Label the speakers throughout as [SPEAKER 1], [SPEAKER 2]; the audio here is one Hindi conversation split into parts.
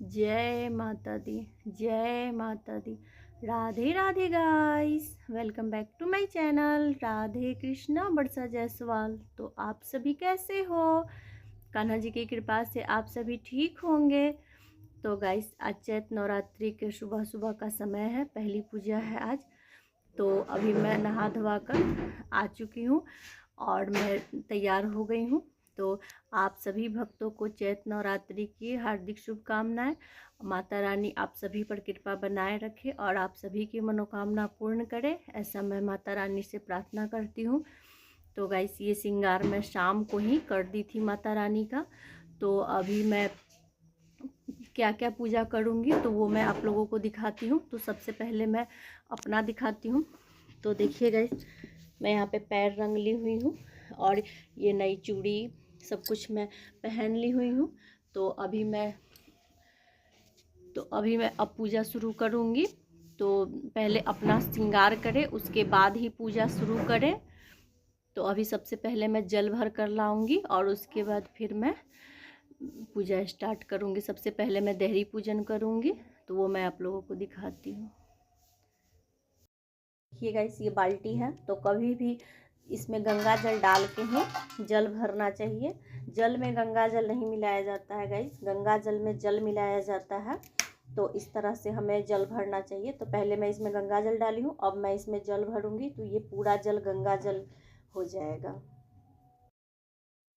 [SPEAKER 1] जय माता दी, जय माता दी। Radhe Radhe guys, welcome back to my channel Radhe Krishna Barsa Jaiswal. तो आप सभी कैसे हो? कान्हा जी की कृपा से आप सभी ठीक होंगे। तो गाइस, आज चैत नवरात्रि के सुबह सुबह का समय है, पहली पूजा है आज। तो अभी मैं नहा धोवा कर आ चुकी हूँ और मैं तैयार हो गई हूँ। तो आप सभी भक्तों को चैत नवरात्रि की हार्दिक शुभकामनाएं। माता रानी आप सभी पर कृपा बनाए रखे और आप सभी की मनोकामना पूर्ण करे, ऐसा मैं माता रानी से प्रार्थना करती हूँ। तो गाइस, ये श्रृंगार मैं शाम को ही कर दी थी माता रानी का। तो अभी मैं क्या क्या पूजा करूँगी तो वो मैं आप लोगों को दिखाती हूँ। तो सबसे पहले मैं अपना दिखाती हूँ। तो देखिए गाइस, मैं यहाँ पे पैर रंग ली हुई हूँ और ये नई चूड़ी सब कुछ मैं पहन ली हुई हूँ। तो अभी मैं अब पूजा शुरू करूँगी। तो पहले अपना श्रृंगार करें, उसके बाद ही पूजा शुरू करें। तो अभी सबसे पहले मैं जल भर कर लाऊंगी और उसके बाद फिर मैं पूजा स्टार्ट करूँगी। सबसे पहले मैं देहरी पूजन करूँगी, तो वो मैं आप लोगों को दिखाती हूँ। देखिए गाइस, ये बाल्टी है, तो कभी भी इसमें गंगा जल डाल के ही जल भरना चाहिए। जल में गंगा जल नहीं मिलाया जाता है गाइस, गंगा जल में जल मिलाया जाता है। तो इस तरह से हमें जल भरना चाहिए। तो पहले मैं इसमें गंगा जल डाली हूँ, अब मैं इसमें जल भरूँगी तो ये पूरा जल गंगा जल हो जाएगा।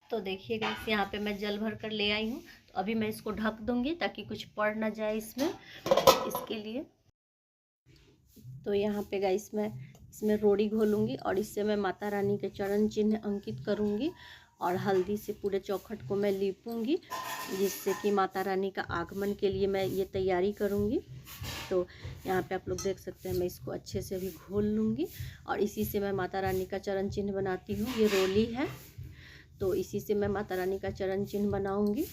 [SPEAKER 1] तो देखिए गाइस, यहाँ पे मैं जल भर कर ले आई हूँ। तो अभी मैं इसको ढक दूँगी ताकि कुछ पड़ ना जाए इसमें, इसके लिए। तो यहाँ पे गाइस, मैं इसमें रोड़ी घोलूँगी और इससे मैं माता रानी के चरण चिन्ह अंकित करूँगी और हल्दी से पूरे चौखट को मैं लीपूँगी, जिससे कि माता रानी का आगमन के लिए मैं ये तैयारी करूँगी। तो यहाँ पे आप लोग देख सकते हैं, मैं इसको अच्छे से अभी घोल लूँगी और इसी से मैं माता रानी का चरण चिन्ह बनाती हूँ। ये रोली है, तो इसी से मैं माता रानी का चरण चिन्ह बनाऊँगी।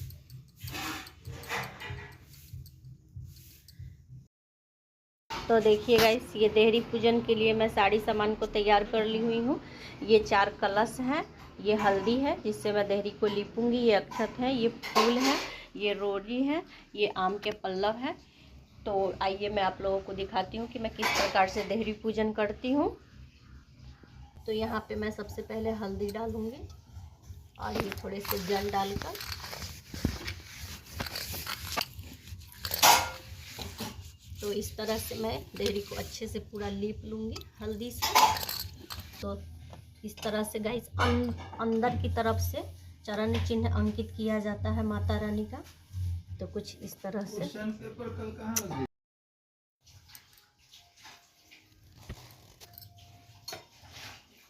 [SPEAKER 1] तो देखिए गाइस, ये देहरी पूजन के लिए मैं सारी सामान को तैयार कर ली हुई हूँ। ये 4 कलश हैं, ये हल्दी है जिससे मैं देहरी को लीपूंगी, ये अक्षत है, ये फूल है, ये रोजी है, ये आम के पल्लव है। तो आइए मैं आप लोगों को दिखाती हूँ कि मैं किस प्रकार से देहरी पूजन करती हूँ। तो यहाँ पे मैं सबसे पहले हल्दी डालूँगी और ये थोड़े से जल डालकर तो इस तरह से मैं देहरी को अच्छे से पूरा लीप लूँगी हल्दी से। तो इस तरह से गाइस, अंदर की तरफ से चरण चिन्ह अंकित किया जाता है माता रानी का। तो कुछ इस तरह से।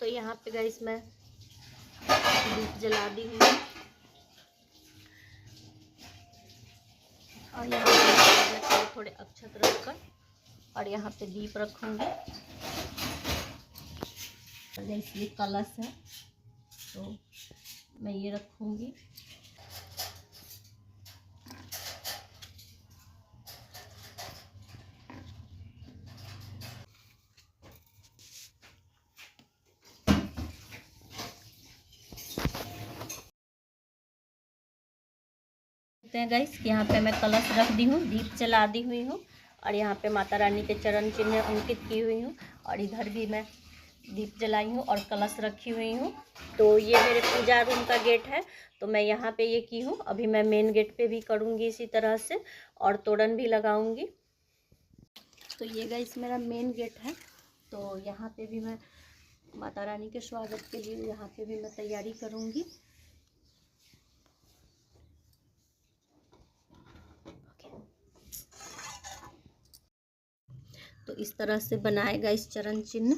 [SPEAKER 1] तो यहाँ पे गाइस, मैं दीप जला दी हुई हूँ और यहाँ पे थोड़े अक्षत रखकर और यहाँ पे दीप रखूँगी। जैसे ये कलश है तो मैं ये रखूँगी। गाइस, यहाँ पे मैं कलश रख दी हूँ, दीप जला दी हुई हूँ और यहाँ पे माता रानी के चरण चिन्ह अंकित की हुई हूँ और इधर भी मैं दीप जलाई हूँ और कलश रखी हुई हूँ। तो ये मेरे पूजा रूम का गेट है, तो मैं यहाँ पे ये की हूँ। अभी मैं मेन गेट पे भी करूँगी इसी तरह से और तोरण भी लगाऊंगी। तो ये गाइस मेरा मेन गेट है, तो यहाँ पे भी मैं माता रानी के स्वागत के लिए यहाँ पे भी मैं तैयारी करूँगी। तो इस तरह से बनाएगा इस चरण चिन्ह।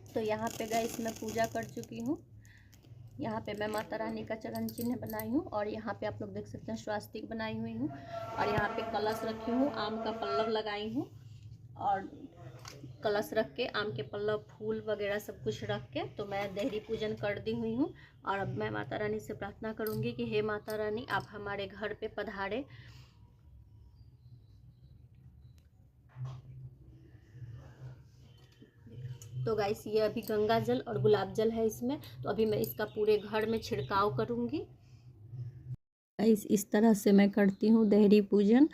[SPEAKER 1] तो यहाँ पे गाइस मैं पूजा कर चुकी हूँ। यहाँ पे मैं माता रानी का चरण चिन्ह बनाई हूँ और यहाँ पे आप लोग देख सकते हैं स्वास्तिक बनाई हुई हूँ और यहाँ पे कलश रखी हूँ, आम का पल्लव लगाई हूँ और कलश रख के आम के पल्लव फूल वगैरह सब कुछ रख के तो मैं देहरी पूजन कर दी हुई हूँ। और अब मैं माता रानी से प्रार्थना करूँगी कि हे माता रानी आप हमारे घर पे पधारे। तो गाइस ये अभी गंगा जल और गुलाब जल है इसमें, तो अभी मैं इसका पूरे घर में छिड़काव करूँगी। गाइस इस तरह से मैं करती हूँ देहरी पूजन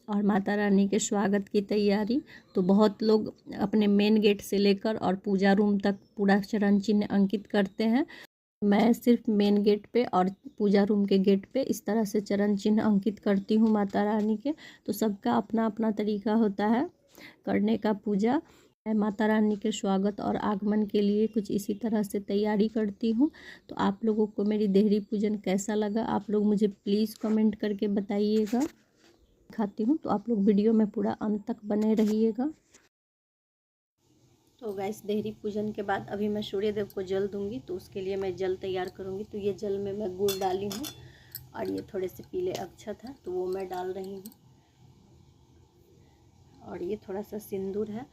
[SPEAKER 1] और माता रानी के स्वागत की तैयारी। तो बहुत लोग अपने मेन गेट से लेकर और पूजा रूम तक पूरा चरण चिन्ह अंकित करते हैं। मैं सिर्फ मेन गेट पे और पूजा रूम के गेट पे इस तरह से चरण चिन्ह अंकित करती हूँ माता रानी के। तो सबका अपना अपना तरीका होता है करने का पूजा। मैं माता रानी के स्वागत और आगमन के लिए कुछ इसी तरह से तैयारी करती हूँ। तो आप लोगों को मेरी देहरी पूजन कैसा लगा आप लोग मुझे प्लीज़ कमेंट करके बताइएगा। दिखाती हूँ तो आप लोग वीडियो में पूरा अंत तक बने रहिएगा। तो गैस देहरी पूजन के बाद अभी मैं सूर्य देव को जल दूंगी, तो उसके लिए मैं जल तैयार करूंगी। तो ये जल में मैं गुड़ डाली हूँ और ये थोड़े से पीले अक्षत है तो वो मैं डाल रही हूँ और ये थोड़ा सा सिंदूर है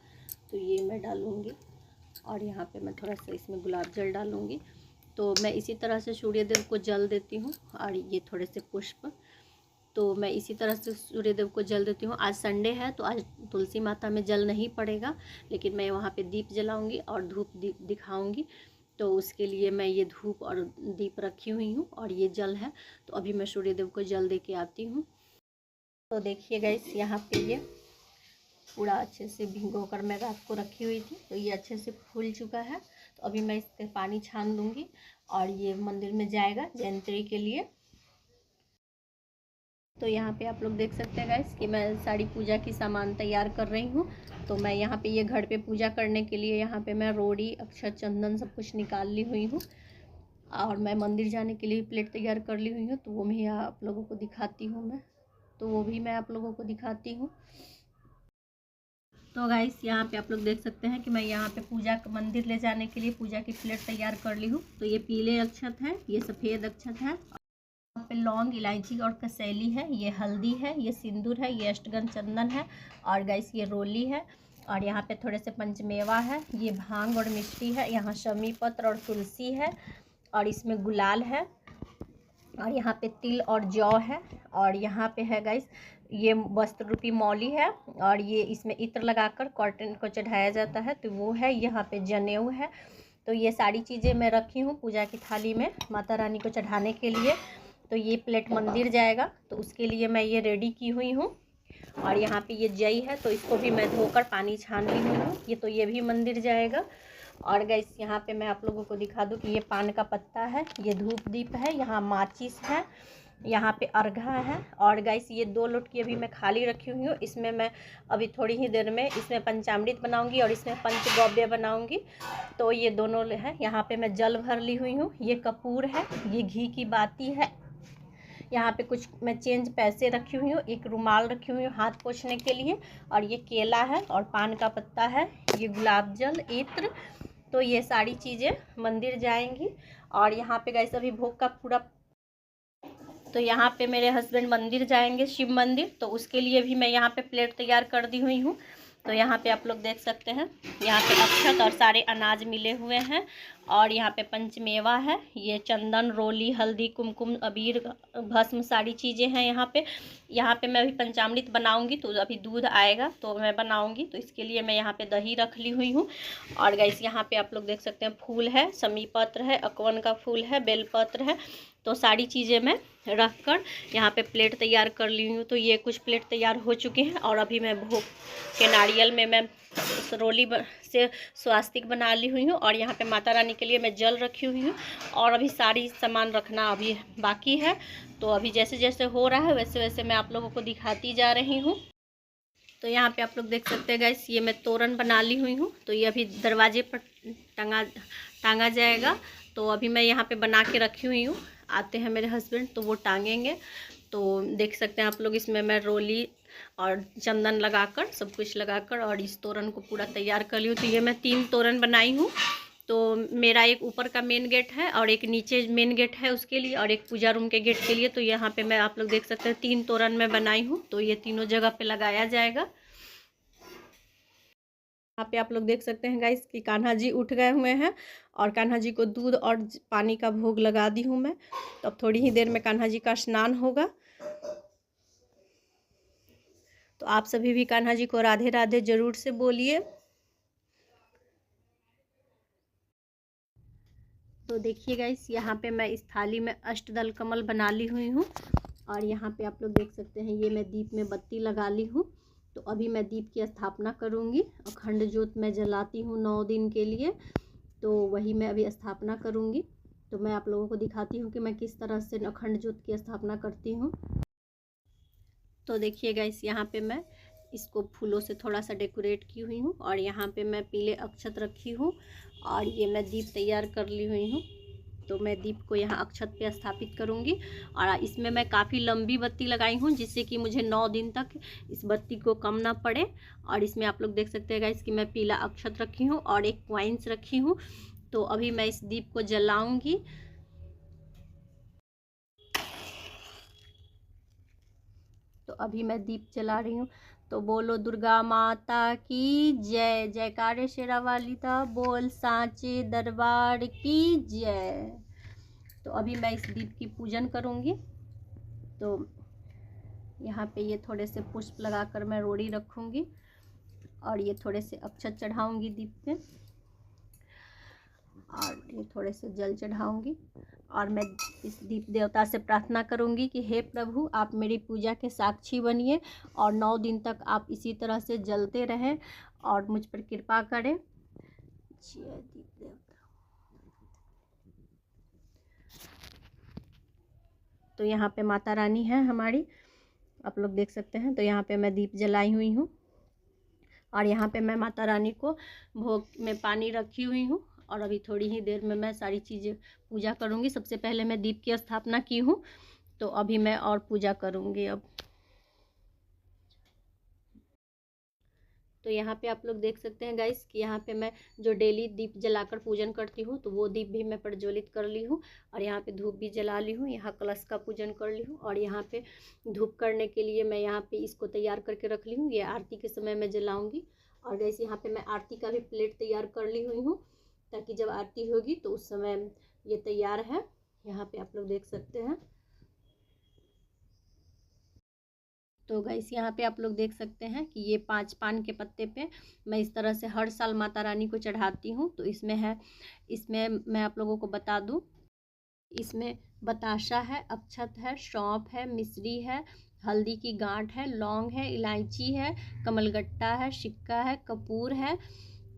[SPEAKER 1] तो ये मैं डालूँगी और यहाँ पे मैं थोड़ा सा इसमें गुलाब जल डालूँगी। तो मैं इसी तरह से सूर्य देव को जल देती हूँ और ये थोड़े से पुष्प, तो मैं इसी तरह से सूर्य देव को जल देती हूँ। आज संडे है तो आज तुलसी माता में जल नहीं पड़ेगा, लेकिन मैं वहाँ पे दीप जलाऊँगी और धूप दीप दिखाऊँगी। तो उसके लिए मैं ये धूप और दीप रखी हुई हूँ और ये जल है। तो अभी मैं सूर्य देव को जल दे के आती हूँ। तो देखिए गाइस यहाँ पे ये पूरा अच्छे से भिगो कर मैं रात को रखी हुई थी, तो ये अच्छे से फूल चुका है। तो अभी मैं इसके पानी छान दूँगी और ये मंदिर में जाएगा जयंती के लिए। तो यहाँ पे आप लोग देख सकते हैं गाइस कि मैं सारी पूजा की सामान तैयार कर रही हूँ। तो मैं यहाँ पे ये घर पे पूजा करने के लिए यहाँ पे मैं रोड़ी अक्षत चंदन सब कुछ निकाल ली हुई हूँ और मैं मंदिर जाने के लिए प्लेट तैयार कर ली हुई हूँ। तो वो भी आप लोगों को दिखाती हूँ मैं आप लोगों को दिखाती हूँ। तो गाइस यहाँ पे आप लोग देख सकते हैं कि मैं यहाँ पे पूजा मंदिर ले जाने के लिए पूजा की प्लेट तैयार कर ली हूँ। तो ये पीले अक्षत है, ये सफ़ेद अक्षत है, यहाँ पे लौंग इलायची और कसैली है, ये हल्दी है, ये सिंदूर है, ये अष्टगंध चंदन है और गाइस ये रोली है और यहाँ पे थोड़े से पंचमेवा है, ये भांग और मिश्री है, यहाँ शमी पत्र और तुलसी है और इसमें गुलाल है और यहाँ पे तिल और जौ है और यहाँ पे है गाइस ये वस्त्र रूपी मौली है और ये इसमें इत्र लगाकर कॉटन को चढ़ाया जाता है तो वो है। यहाँ पे जनेऊ है। तो ये सारी चीज़ें मैं रखी हूँ पूजा की थाली में माता रानी को चढ़ाने के लिए। तो ये प्लेट मंदिर जाएगा तो उसके लिए मैं ये रेडी की हुई हूँ और यहाँ पे ये जई है तो इसको भी मैं धोकर पानी छान ली हुई हूँ। ये भी मंदिर जाएगा। और गाइस यहाँ पे मैं आप लोगों को दिखा दूँ कि ये पान का पत्ता है, ये धूप दीप है, यहाँ माचिस है, यहाँ पे अर्घा है और गाइस ये 2 लोटकी अभी मैं खाली रखी हुई हूँ। इसमें मैं अभी थोड़ी ही देर में इसमें पंचामृत बनाऊंगी और इसमें पंचगव्य बनाऊंगी। तो ये दोनों है। यहाँ पे मैं जल भर ली हुई हूँ, ये कपूर है, ये घी की बाती है, यहाँ पे कुछ मैं चेंज पैसे रखी हुई हूँ, एक रुमाल रखी हुई हूँ हाथ पोंछने के लिए और ये केला है और पान का पत्ता है, ये गुलाब जल इत्र। तो ये सारी चीज़ें मंदिर जाएंगी और यहाँ पे गाइस अभी भोग का पूरा। तो यहाँ पे मेरे हस्बैंड मंदिर जाएंगे शिव मंदिर, तो उसके लिए भी मैं यहाँ पे प्लेट तैयार कर दी हुई हूँ। तो यहाँ पे आप लोग देख सकते हैं यहाँ पे अक्षत और सारे अनाज मिले हुए हैं और यहाँ पे पंचमेवा है, ये चंदन रोली हल्दी कुमकुम अबीर भस्म सारी चीज़ें हैं। यहाँ पे मैं अभी पंचामृत बनाऊंगी तो अभी दूध आएगा तो मैं बनाऊंगी, तो इसके लिए मैं यहाँ पे दही रख ली हुई हूँ। और गाइस यहाँ पे आप लोग देख सकते हैं फूल है, समी पत्र है, अकवन का फूल है, बेलपत्र है। तो सारी चीज़ें मैं रख कर यहाँ पे प्लेट तैयार कर ली हूँ। तो ये कुछ प्लेट तैयार हो चुके हैं और अभी मैं भोग के नारियल में मैं रोली से स्वास्तिक बना ली हुई हूँ और यहाँ पे माता रानी के लिए मैं जल रखी हुई हूँ और अभी सारी सामान रखना अभी बाकी है। तो अभी जैसे जैसे हो रहा है वैसे वैसे मैं आप लोगों को दिखाती जा रही हूँ। तो यहाँ पे आप लोग देख सकते हैं गाइस ये मैं तोरण बना ली हुई हूँ, तो ये अभी दरवाजे पर टांगा जाएगा। तो अभी मैं यहाँ पे बना के रखी हुई हूँ, आते हैं मेरे हस्बैंड तो वो टांगेंगे। तो देख सकते हैं आप लोग इसमें मैं रोली और चंदन लगाकर सब कुछ लगाकर और इस तोरण को पूरा तैयार कर ली हूँ। तो ये मैं 3 तोरण बनाई हूँ। तो मेरा एक ऊपर का मेन गेट है और एक नीचे मेन गेट है उसके लिए, और एक पूजा रूम के गेट के लिए। तो यहाँ पे मैं, आप लोग देख सकते हैं, 3 तोरण मैं बनाई हूँ, तो ये तीनों जगह पे लगाया जाएगा। यहाँ पे आप लोग देख सकते हैं गाइस कि कान्हा जी उठ गए हुए हैं, और कान्हा जी को दूध और पानी का भोग लगा दी हूँ मैं। तो अब थोड़ी ही देर में कान्हा जी का स्नान होगा। तो आप सभी भी कान्हा जी को राधे राधे जरूर से बोलिए। तो देखिए गाइस, यहाँ पे मैं इस थाली में अष्टदल कमल बना ली हुई हूँ, और यहाँ पे आप लोग देख सकते हैं ये मैं दीप में बत्ती लगा ली हूँ। तो अभी मैं दीप की स्थापना करूँगी। अखंड ज्योत मैं जलाती हूँ 9 दिन के लिए, तो वही मैं अभी स्थापना करूँगी। तो मैं आप लोगों को दिखाती हूँ कि मैं किस तरह से अखंड ज्योत की स्थापना करती हूँ। तो देखिए गाइस, यहाँ पे मैं इसको फूलों से थोड़ा सा डेकोरेट की हुई हूँ, और यहाँ पे मैं पीले अक्षत रखी हूँ, और ये मैं दीप तैयार कर ली हुई हूँ। तो मैं दीप को यहाँ अक्षत पे स्थापित करूँगी, और इसमें मैं काफ़ी लंबी बत्ती लगाई हूँ जिससे कि मुझे 9 दिन तक इस बत्ती को कम ना पड़े। और इसमें आप लोग देख सकते हैं गाइस कि मैं पीला अक्षत रखी हूँ और एक कॉइन्स रखी हूँ। तो अभी मैं इस दीप को जलाऊँगी। तो अभी मैं दीप जला रही हूँ। तो बोलो दुर्गा माता की जय, जयकारे शेरा वाली था, बोल सांचे दरबार की जय। तो अभी मैं इस दीप की पूजन करूँगी। तो यहाँ पे ये थोड़े से पुष्प लगाकर मैं रोड़ी रखूँगी, और ये थोड़े से अक्षत चढ़ाऊँगी दीप पे, और ये थोड़े से जल चढ़ाऊँगी। और मैं इस दीप देवता से प्रार्थना करूँगी कि हे प्रभु, आप मेरी पूजा के साक्षी बनिए, और 9 दिन तक आप इसी तरह से जलते रहें और मुझ पर कृपा करें। जय दीप देवता। तो यहाँ पे माता रानी है हमारी, आप लोग देख सकते हैं। तो यहाँ पे मैं दीप जलाई हुई हूँ, और यहाँ पे मैं माता रानी को भोग में पानी रखी हुई हूँ, और अभी थोड़ी ही देर में मैं सारी चीज़ें पूजा करूँगी। सबसे पहले मैं दीप की स्थापना की हूँ, तो अभी मैं और पूजा करूँगी अब। तो यहाँ पे आप लोग देख सकते हैं गाइस कि यहाँ पे मैं जो डेली दीप जलाकर पूजन करती हूँ, तो वो दीप भी मैं प्रज्वलित कर ली हूँ, और यहाँ पे धूप भी जला ली हूँ। यहाँ कलश का पूजन कर ली हूँ, और यहाँ पे धूप करने के लिए मैं यहाँ पे इसको तैयार करके रख ली हूँ। ये आरती के समय मैं जलाऊँगी। और जैसे यहाँ पे मैं आरती का भी प्लेट तैयार कर ली हुई हूँ, ताकि जब आरती होगी तो उस समय ये तैयार है। यहाँ पे आप लोग देख सकते हैं। तो गाइस, यहाँ पे आप लोग देख सकते हैं कि ये 5 पान के पत्ते पे मैं इस तरह से हर साल माता रानी को चढ़ाती हूँ। तो इसमें मैं आप लोगों को बता दूँ, इसमें बताशा है, अक्षत है, सौंफ है, मिश्री है, हल्दी की गांठ है, लौंग है, इलायची है, कमलगट्टा है, सिक्का है, कपूर है।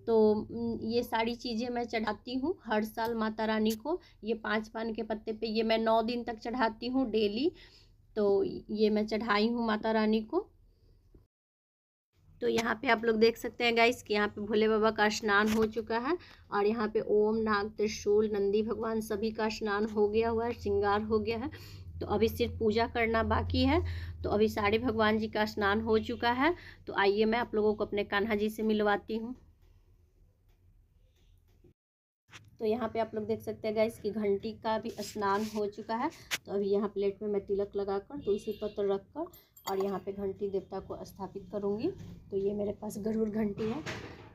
[SPEAKER 1] तो ये सारी चीज़ें मैं चढ़ाती हूँ हर साल माता रानी को। ये 5 पान के पत्ते पे ये मैं 9 दिन तक चढ़ाती हूँ डेली। तो ये मैं चढ़ाई हूँ माता रानी को। तो यहाँ पे आप लोग देख सकते हैं गाइस कि यहाँ पे भोले बाबा का स्नान हो चुका है, और यहाँ पे ओम, नाग, त्रिशूल, नंदी भगवान सभी का स्नान हो गया हुआ है, श्रृंगार हो गया है। तो अभी सिर्फ पूजा करना बाकी है। तो अभी सारे भगवान जी का स्नान हो चुका है। तो आइए मैं आप लोगों को अपने कान्हा जी से मिलवाती हूँ। तो यहाँ पे आप लोग देख सकते हैं गाइस कि घंटी का भी स्नान हो चुका है। तो अभी यहाँ प्लेट में मैं तिलक लगाकर तुलसी पत्र रखकर और यहाँ पे घंटी देवता को स्थापित करूँगी। तो ये मेरे पास गरुड़ घंटी है,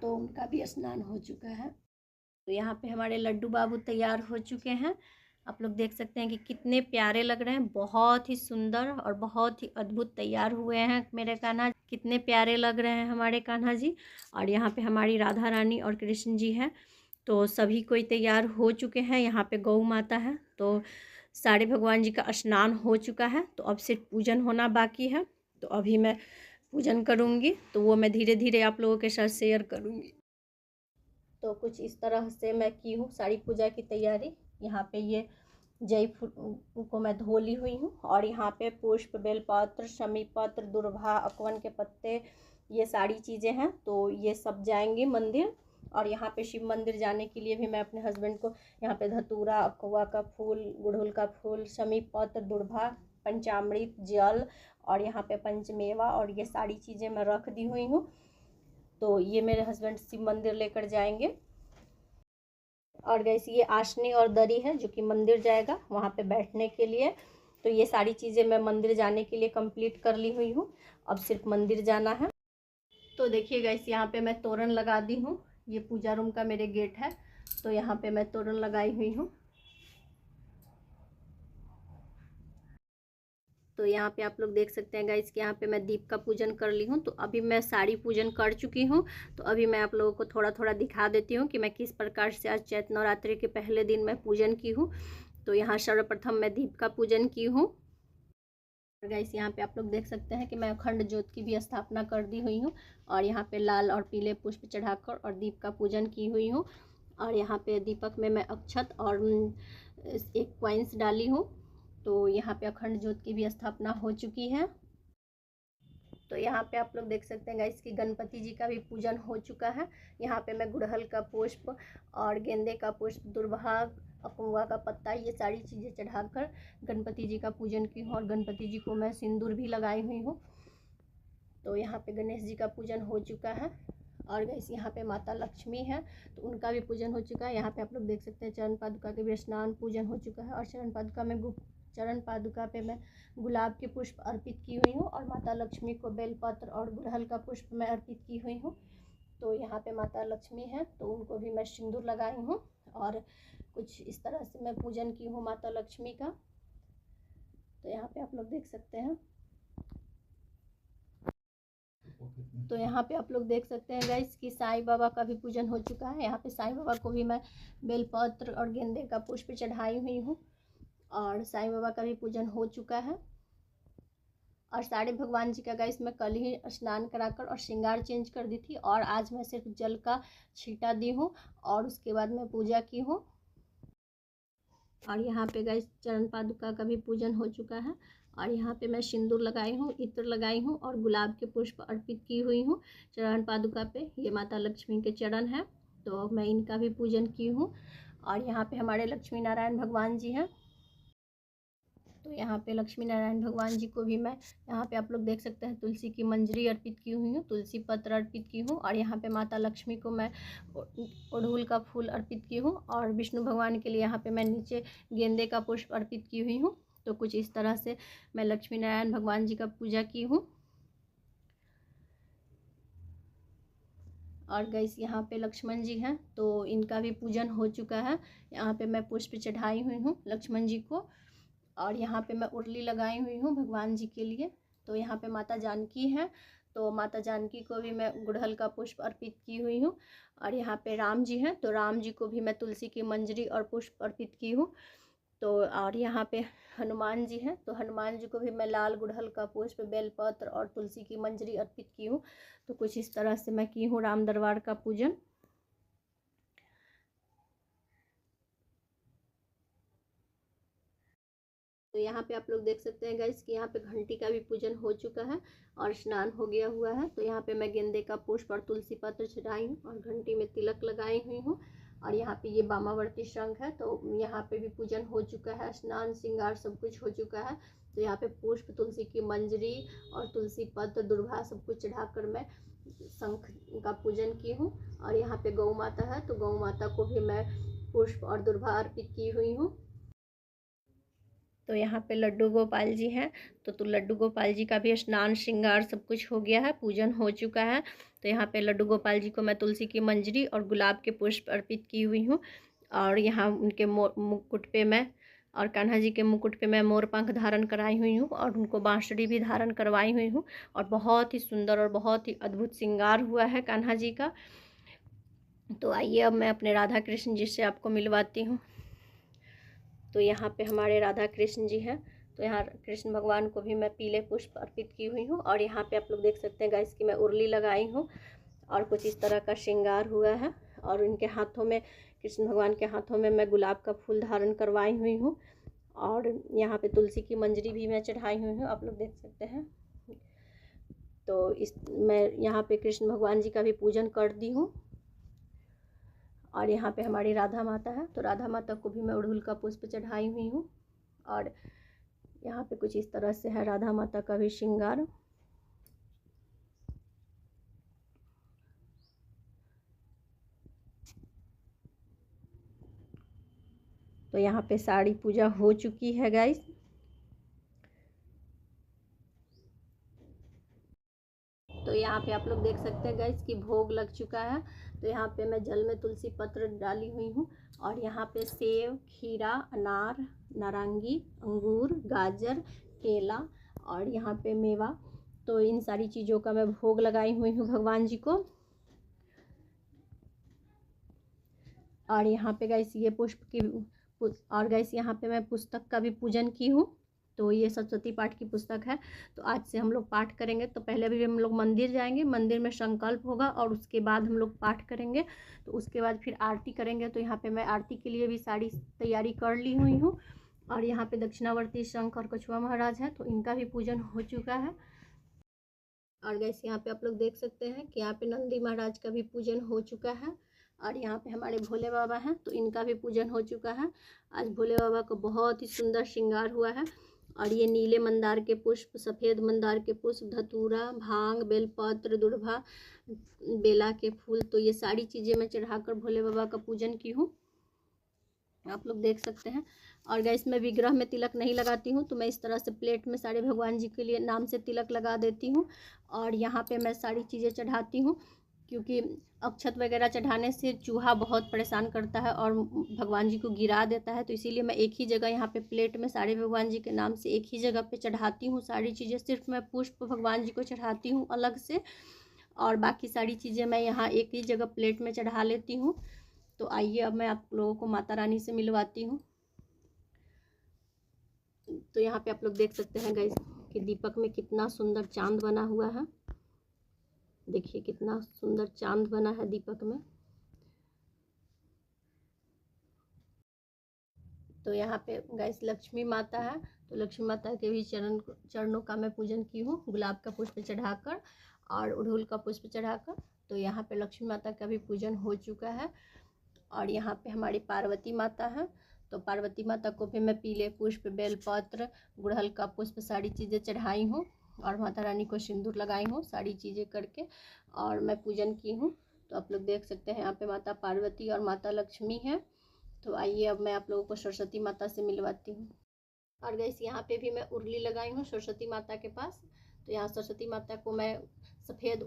[SPEAKER 1] तो उनका भी स्नान हो चुका है। तो यहाँ पे हमारे लड्डू बाबू तैयार हो चुके हैं। आप लोग देख सकते हैं कि कितने प्यारे लग रहे हैं, बहुत ही सुंदर और बहुत ही अद्भुत तैयार हुए हैं मेरे कान्हा। कितने प्यारे लग रहे हैं हमारे कान्हा जी। और यहाँ पे हमारी राधा रानी और कृष्ण जी हैं। तो सभी कोई तैयार हो चुके हैं। यहाँ पे गौ माता है। तो सारे भगवान जी का स्नान हो चुका है। तो अब सिर्फ पूजन होना बाकी है। तो अभी मैं पूजन करूँगी, तो वो मैं धीरे धीरे आप लोगों के साथ शेयर करूँगी। तो कुछ इस तरह से मैं की हूँ सारी पूजा की तैयारी। यहाँ पे ये जई फूल को मैं धो ली हुई हूँ, और यहाँ पे पुष्प, बेलपत्र, शमी पत्र, दुर्भा, अकवन के पत्ते, ये सारी चीज़ें हैं। तो ये सब जाएंगे मंदिर। और यहाँ पे शिव मंदिर जाने के लिए भी मैं अपने हस्बैंड को यहाँ पे धतूरा, अकवा का फूल, गुड़हल का फूल, शमी पत्र, दुर्भा, पंचामृत, जल, और यहाँ पे पंचमेवा, और ये सारी चीज़ें मैं रख दी हुई हूँ। तो ये मेरे हस्बैंड शिव मंदिर लेकर जाएंगे। और गाइस ये आसनी और दरी है जो कि मंदिर जाएगा वहाँ पे बैठने के लिए। तो ये सारी चीज़ें मैं मंदिर जाने के लिए कंप्लीट कर ली हुई हूँ, अब सिर्फ मंदिर जाना है। तो देखिए गाइस यहाँ पे मैं तोरण लगा दी हूँ, ये पूजा रूम का मेरे गेट है, तो यहाँ पे मैं तोरण लगाई हुई हूँ। तो यहाँ पे आप लोग देख सकते हैं गाइस कि यहाँ पे मैं दीप का पूजन कर ली हूँ। तो अभी मैं साड़ी पूजन कर चुकी हूँ, तो अभी मैं आप लोगों को थोड़ा थोड़ा दिखा देती हूँ कि मैं किस प्रकार से आज चैत्र नवरात्रि के पहले दिन मैं पूजन की हूँ। तो यहाँ सर्वप्रथम मैं दीप का पूजन की हूँ। गाइस यहाँ पे आप लोग देख सकते हैं कि मैं अखंड ज्योत की भी स्थापना कर दी हुई हूँ, और यहाँ पे लाल और पीले पुष्प चढ़ाकर और दीप का पूजन की हुई हूँ। और यहाँ पे दीपक में मैं अक्षत और एक कॉइन्स डाली हूँ। तो यहाँ पे अखंड ज्योत की भी स्थापना हो चुकी है। तो यहाँ पे आप लोग देख सकते हैं गाइस कि गणपति जी का भी पूजन हो चुका है। यहाँ पे मैं गुड़हल का पुष्प और गेंदे का पुष्प, दुर्भाग, अकुआ का पत्ता, ये सारी चीज़ें चढ़ाकर गणपति जी का पूजन की हूँ, और गणपति जी को मैं सिंदूर भी लगाई हुई हूँ। तो यहाँ पे गणेश जी का पूजन हो चुका है। और गाइस यहाँ पे माता लक्ष्मी है, तो उनका भी पूजन हो चुका है। यहाँ पे आप लोग देख सकते हैं चरण पादुका के भी स्नान पूजन हो चुका है, और चरण पादुका पे मैं गुलाब के पुष्प अर्पित की हुई हूँ, और माता लक्ष्मी को बेलपत्र और गुड़हल का पुष्प मैं अर्पित की हुई हूँ। तो यहाँ पे माता लक्ष्मी है, तो उनको भी मैं सिंदूर लगाई हूँ, और कुछ इस तरह से मैं पूजन की हूँ माता लक्ष्मी का। तो यहाँ पे आप लोग देख सकते हैं। तो यहाँ पे आप लोग देख सकते हैं गाइस कि साईं बाबा का भी पूजन हो चुका है। यहाँ पे साईं बाबा को भी मैं बेलपत्र और गेंदे का पुष्प चढ़ाई हुई हूँ, और साईं बाबा का भी पूजन हो चुका है। और सारे भगवान जी का गाइस मैं कल ही स्नान कराकर और श्रृंगार चेंज कर दी थी, और आज मैं सिर्फ जल का छींटा दी हूँ, और उसके बाद मैं पूजा की हूँ। और यहाँ पे गाइस चरण पादुका का भी पूजन हो चुका है, और यहाँ पे मैं सिंदूर लगाई हूँ, इत्र लगाई हूँ, और गुलाब के पुष्प अर्पित की हुई हूँ चरण पादुका पे। ये माता लक्ष्मी के चरण हैं, तो मैं इनका भी पूजन की हूँ। और यहाँ पे हमारे लक्ष्मी नारायण भगवान जी हैं, तो यहाँ पे लक्ष्मी नारायण भगवान जी को भी मैं, यहाँ पे आप लोग देख सकते हैं तुलसी की मंजरी अर्पित की हुई हूँ, तुलसी पत्र अर्पित की हूँ। और यहाँ पे माता लक्ष्मी को मैं अड़हुल का फूल अर्पित की हूँ, और विष्णु भगवान के लिए यहाँ पे मैं नीचे गेंदे का पुष्प अर्पित की हुई हूँ। तो कुछ इस तरह से मैं लक्ष्मी नारायण भगवान जी का पूजा की हूँ। और गैस यहाँ पे लक्ष्मण जी हैं, तो इनका भी पूजन हो चुका है। यहाँ पे मैं पुष्प चढ़ाई हुई हूँ लक्ष्मण जी को, और यहाँ पे मैं उर्ली लगाई हुई हूँ भगवान जी के लिए। तो यहाँ पे माता जानकी हैं, तो माता जानकी को भी मैं गुड़हल का पुष्प अर्पित की हुई हूँ। और यहाँ पे राम जी हैं, तो राम जी को भी मैं तुलसी की मंजरी और पुष्प अर्पित की हूँ। तो और यहाँ पे हनुमान जी हैं, तो हनुमान जी को भी मैं लाल गुड़हल का पुष्प, बेलपत्र और तुलसी की मंजरी अर्पित की हूँ। तो कुछ इस तरह से मैं की हूँ राम दरबार का पूजन। तो यहाँ पे आप लोग देख सकते हैं गाइस कि यहाँ पे घंटी का भी पूजन हो चुका है, और स्नान हो गया हुआ है। तो यहाँ पे मैं गेंदे का पुष्प और तुलसी पत्र चढ़ाई हूँ, और घंटी में तिलक लगाई हुई हूँ। और यहाँ पे ये बामावर्ती शंख है, तो यहाँ पे भी पूजन हो चुका है, स्नान श्रृंगार सब कुछ हो चुका है। तो यहाँ पे पुष्प, तुलसी की मंजरी और तुलसी पत्र, दुर्भा सब कुछ चढ़ाकर मैं शंख का पूजन की हूँ। और यहाँ पे गौ माता है, तो गौ माता को भी मैं पुष्प और दुर्भा अर्पित की हुई हूँ। तो यहाँ पे लड्डू गोपाल जी हैं, तो लड्डू गोपाल जी का भी स्नान श्रृंगार सब कुछ हो गया है, पूजन हो चुका है। तो यहाँ पे लड्डू गोपाल जी को मैं तुलसी की मंजरी और गुलाब के पुष्प अर्पित की हुई हूँ। और यहाँ उनके मुकुट पे मैं, और कान्हा जी के मुकुट पे मैं मोर पंख धारण कराई हुई हूँ, और उनको बांसुरी भी धारण करवाई हुई हूँ। और बहुत ही सुंदर और बहुत ही अद्भुत श्रृंगार हुआ है कान्हा जी का। तो आइए अब मैं अपने राधा कृष्ण जी से आपको मिलवाती हूँ। तो यहाँ पे हमारे राधा कृष्ण जी हैं, तो यहाँ कृष्ण भगवान को भी मैं पीले पुष्प अर्पित की हुई हूँ। और यहाँ पे आप लोग देख सकते हैं गाइस कि मैं उर्ली लगाई हूँ, और कुछ इस तरह का श्रृंगार हुआ है। और इनके हाथों में, कृष्ण भगवान के हाथों में मैं गुलाब का फूल धारण करवाई हुई हूँ, और यहाँ पे तुलसी की मंजरी भी मैं चढ़ाई हुई हूँ, आप लोग देख सकते हैं। तो मैं यहाँ पे कृष्ण भगवान जी का भी पूजन कर दी हूँ। और यहाँ पे हमारी राधा माता है, तो राधा माता को भी मैं अड़हुल का पुष्प चढ़ाई हुई हूँ। और यहाँ पे कुछ इस तरह से है राधा माता का भी श्रृंगार। तो यहाँ पे साड़ी पूजा हो चुकी है गाइस। तो यहाँ पे आप लोग देख सकते हैं गाइस कि भोग लग चुका है। तो यहाँ पे मैं जल में तुलसी पत्र डाली हुई हूँ और यहाँ पे सेब, खीरा, अनार, नारंगी, अंगूर, गाजर, केला और यहाँ पे मेवा, तो इन सारी चीज़ों का मैं भोग लगाई हुई हूँ भगवान जी को। और यहाँ पे गाइस ये पुष्प की और गाइस यहाँ पे मैं पुस्तक का भी पूजन की हूँ। तो ये सरस्वती पाठ की पुस्तक है। तो आज से हम लोग पाठ करेंगे। तो पहले अभी हम लोग मंदिर जाएंगे, मंदिर में संकल्प होगा और उसके बाद हम लोग पाठ करेंगे। तो उसके बाद फिर आरती करेंगे। तो यहाँ पे मैं आरती के लिए भी सारी तैयारी कर ली हुई हूँ। और यहाँ पे दक्षिणावर्ती शंख और कछुआ महाराज है, तो इनका भी पूजन हो चुका है। और गैस यहाँ पे आप लोग देख सकते हैं कि यहाँ पे नंदी महाराज का भी पूजन हो चुका है। और यहाँ पे हमारे भोले बाबा हैं, तो इनका भी पूजन हो चुका है। आज भोले बाबा को बहुत ही सुंदर श्रृंगार हुआ है। और ये नीले मंदार के पुष्प, सफ़ेद मंदार के पुष्प, धतूरा, भांग, बेलपत्र, दुर्भा, बेला के फूल, तो ये सारी चीज़ें मैं चढ़ाकर भोले बाबा का पूजन की हूँ, आप लोग देख सकते हैं। और गैस मैं विग्रह में तिलक नहीं लगाती हूँ, तो मैं इस तरह से प्लेट में सारे भगवान जी के लिए नाम से तिलक लगा देती हूँ। और यहाँ पे मैं सारी चीज़ें चढ़ाती हूँ, क्योंकि अक्षत वगैरह चढ़ाने से चूहा बहुत परेशान करता है और भगवान जी को गिरा देता है। तो इसीलिए मैं एक ही जगह यहाँ पे प्लेट में सारे भगवान जी के नाम से एक ही जगह पे चढ़ाती हूँ सारी चीज़ें। सिर्फ मैं पुष्प भगवान जी को चढ़ाती हूँ अलग से, और बाकी सारी चीज़ें मैं यहाँ एक ही जगह प्लेट में चढ़ा लेती हूँ। तो आइए अब मैं आप लोगों को माता रानी से मिलवाती हूँ। तो यहाँ पे आप लोग देख सकते हैं गाइस कि दीपक में कितना सुंदर चांद बना हुआ है। देखिए कितना सुंदर चांद बना है दीपक में। तो यहाँ पे गाइस लक्ष्मी माता है, तो लक्ष्मी माता के भी चरणों का मैं पूजन की हूँ, गुलाब का पुष्प चढ़ाकर और अड़हुल का पुष्प चढ़ाकर। तो यहाँ पे लक्ष्मी माता का भी पूजन हो चुका है। और यहाँ पे हमारी पार्वती माता है, तो पार्वती माता को भी मैं पीले पुष्प, बेलपत्र, गुड़हल का पुष्प सारी चीज़ें चढ़ाई हूँ और माता रानी को सिंदूर लगाई हूँ सारी चीज़ें करके, और मैं पूजन की हूँ। तो आप लोग देख सकते हैं यहाँ पे माता पार्वती और माता लक्ष्मी है। तो आइए अब मैं आप लोगों को सरस्वती माता से मिलवाती हूँ। और गैस यहाँ पे भी मैं उर्ली लगाई हूँ सरस्वती माता के पास। तो यहाँ सरस्वती माता को मैं सफ़ेद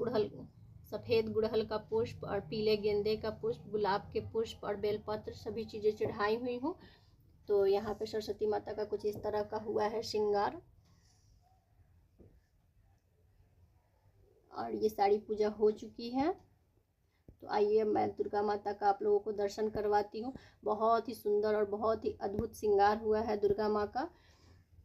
[SPEAKER 1] गुड़हल का पुष्प और पीले गेंदे का पुष्प, गुलाब के पुष्प और बेलपत्र सभी चीज़ें चढ़ाई हुई हूँ। तो यहाँ पे सरस्वती माता का कुछ इस तरह का हुआ है श्रृंगार। और ये सारी पूजा हो चुकी है। तो आइए मैं दुर्गा माता का आप लोगों को दर्शन करवाती हूँ। बहुत ही सुंदर और बहुत ही अद्भुत श्रृंगार हुआ है दुर्गा माँ का।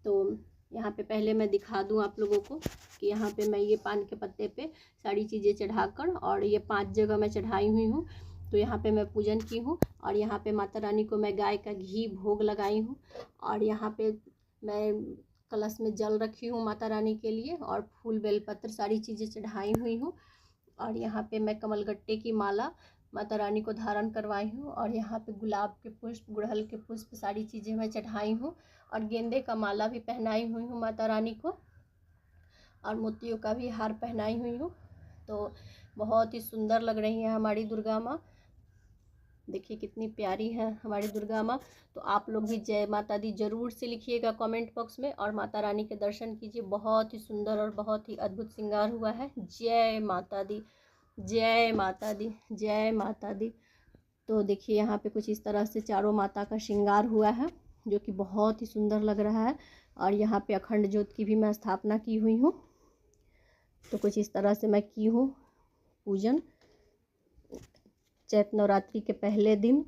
[SPEAKER 1] तो यहाँ पे पहले मैं दिखा दूँ आप लोगों को कि यहाँ पे मैं ये पान के पत्ते पे सारी चीज़ें चढ़ाकर, और ये 5 जगह मैं चढ़ाई हुई हूँ। तो यहाँ पे मैं पूजन की हूँ। और यहाँ पे माता रानी को मैं गाय का घी भोग लगाई हूँ। और यहाँ पे मैं कलश में जल रखी हूँ माता रानी के लिए, और फूल बेलपत्र सारी चीज़ें चढ़ाई हुई हूँ। और यहाँ पे मैं कमलगट्टे की माला माता रानी को धारण करवाई हूँ। और यहाँ पे गुलाब के पुष्प, गुड़हल के पुष्प सारी चीज़ें मैं चढ़ाई हूँ। और गेंदे का माला भी पहनाई हुई हूँ माता रानी को, और मोतियों का भी हार पहनाई हुई हूँ। तो बहुत ही सुंदर लग रही है हमारी दुर्गा माँ। देखिए कितनी प्यारी है हमारी दुर्गा माँ। तो आप लोग भी जय माता दी जरूर से लिखिएगा कमेंट बॉक्स में, और माता रानी के दर्शन कीजिए। बहुत ही सुंदर और बहुत ही अद्भुत श्रृंगार हुआ है। जय माता दी, जय माता दी, जय माता दी। तो देखिए यहाँ पे कुछ इस तरह से चारों माता का श्रृंगार हुआ है, जो कि बहुत ही सुंदर लग रहा है। और यहाँ पे अखंड ज्योत की भी मैं स्थापना की हुई हूँ। तो कुछ इस तरह से मैं की हूँ पूजन चैत्र नवरात्रि के पहले दिन।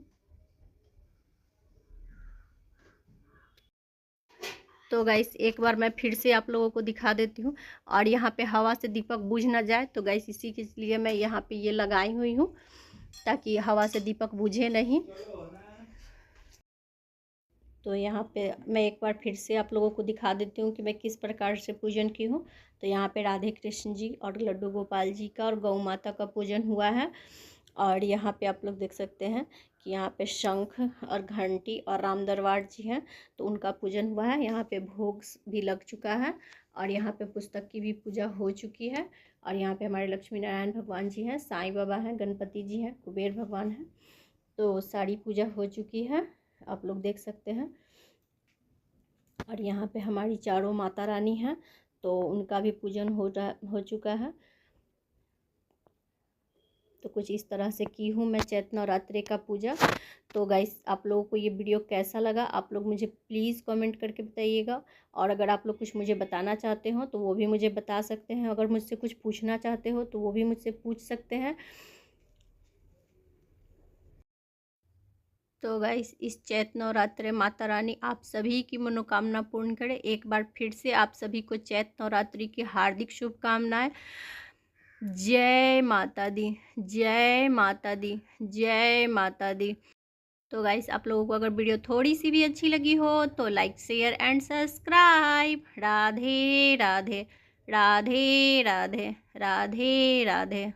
[SPEAKER 1] तो गाइस एक बार मैं फिर से आप लोगों को दिखा देती हूँ। और यहाँ पे हवा से दीपक बुझ ना जाए, तो गाइस इसी के लिए मैं यहाँ पे ये लगाई हुई हूँ, ताकि हवा से दीपक बुझे नहीं। तो यहाँ पे मैं एक बार फिर से आप लोगों को दिखा देती हूँ कि मैं किस प्रकार से पूजन की हूँ। तो यहाँ पे राधे कृष्ण जी और लड्डू गोपाल जी का और गौ माता का पूजन हुआ है। और यहाँ पे आप लोग देख सकते हैं कि यहाँ पे शंख और घंटी और राम दरबार जी हैं, तो उनका पूजन हुआ है। यहाँ पे भोग भी लग चुका है। और यहाँ पे पुस्तक की भी पूजा हो चुकी है। और यहाँ पे हमारे लक्ष्मी नारायण भगवान जी हैं, साईं बाबा हैं, गणपति जी हैं, कुबेर भगवान हैं। तो सारी पूजा हो चुकी है। आप लोग देख सकते हैं। और यहाँ पे हमारी चारों माता रानी हैं, तो उनका भी पूजन हो चुका है। तो कुछ इस तरह से की हूँ मैं चैत्र नवरात्रि का पूजा। तो गाइस, आप लोगों को ये वीडियो कैसा लगा आप लोग मुझे प्लीज़ कमेंट करके बताइएगा। और अगर आप लोग कुछ मुझे बताना चाहते हो तो वो भी मुझे बता सकते हैं। अगर मुझसे कुछ पूछना चाहते हो तो वो भी मुझसे पूछ सकते हैं। तो गाइस, इस चैत्र नवरात्रि माता रानी आप सभी की मनोकामना पूर्ण करे। एक बार फिर से आप सभी को चैत्र नवरात्रि की हार्दिक शुभकामनाएं। जय माता दी, जय माता दी, जय माता दी। तो गाइस, आप लोगों को अगर वीडियो थोड़ी सी भी अच्छी लगी हो तो like share and subscribe. Radhe Radhe, Radhe Radhe, Radhe Radhe.